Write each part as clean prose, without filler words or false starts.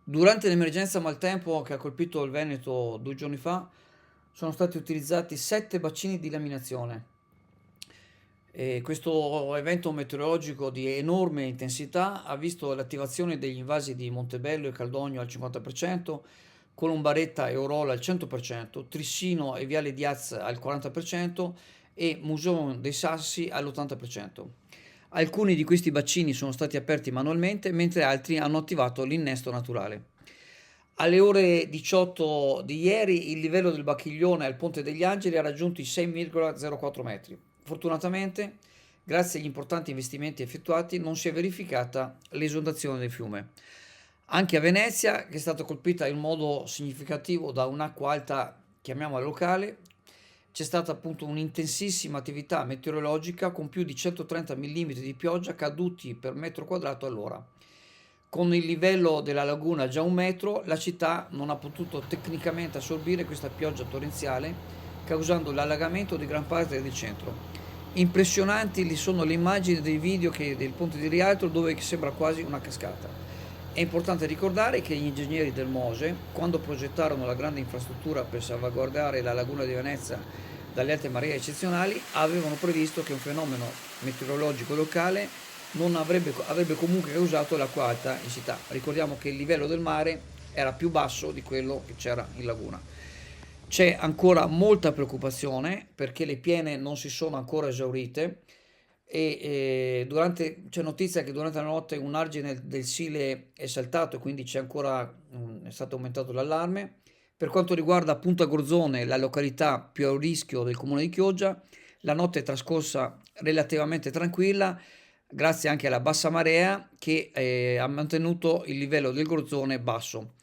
Durante l'emergenza maltempo che ha colpito il Veneto 2 giorni fa, sono stati utilizzati 7 bacini di laminazione. E questo evento meteorologico di enorme intensità ha visto l'attivazione degli invasi di Montebello e Caldogno al 50%, Colombaretta e Orola al 100%, Trissino e Viale Diaz al 40% e Museo dei Sassi all'80%. Alcuni di questi bacini sono stati aperti manualmente, mentre altri hanno attivato l'innesto naturale. Alle ore 18 di ieri il livello del Bacchiglione al Ponte degli Angeli ha raggiunto i 6,04 metri. Fortunatamente, grazie agli importanti investimenti effettuati, non si è verificata l'esondazione del fiume. Anche a Venezia, che è stata colpita in modo significativo da un'acqua alta, chiamiamola locale, c'è stata appunto un'intensissima attività meteorologica con più di 130 mm di pioggia caduti per metro quadrato all'ora. Con il livello della laguna già 1 metro, la città non ha potuto tecnicamente assorbire questa pioggia torrenziale, causando l'allagamento di gran parte del centro. Impressionanti li sono le immagini dei video del ponte di Rialto dove sembra quasi una cascata. È importante ricordare che gli ingegneri del Mose, quando progettarono la grande infrastruttura per salvaguardare la laguna di Venezia dalle alte maree eccezionali, avevano previsto che un fenomeno meteorologico locale non avrebbe comunque causato l'acqua alta in città. Ricordiamo che il livello del mare era più basso di quello che c'era in laguna. C'è ancora molta preoccupazione perché le piene non si sono ancora esaurite e c'è notizia che durante la notte un argine del Sile è saltato e quindi è stato aumentato l'allarme. Per quanto riguarda Punta Gorzone, la località più a rischio del comune di Chioggia, la notte è trascorsa relativamente tranquilla, grazie anche alla bassa marea che ha mantenuto il livello del Gorzone basso.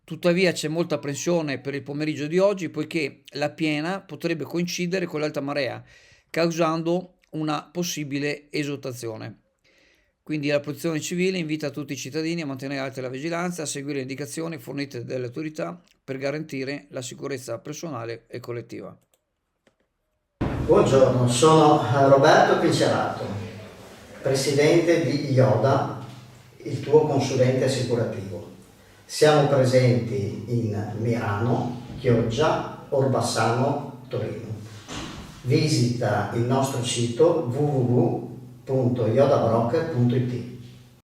Tuttavia c'è molta apprensione per il pomeriggio di oggi poiché la piena potrebbe coincidere con l'alta marea, causando una possibile esottazione. Quindi la protezione civile invita tutti i cittadini a mantenere alta la vigilanza, a seguire le indicazioni fornite dalle autorità per garantire la sicurezza personale e collettiva. Buongiorno, sono Roberto Pincerato, presidente di IODA, il tuo consulente assicurativo. Siamo presenti in Mirano, Chioggia, Orbassano, Torino. Visita il nostro sito www.iodabroker.it.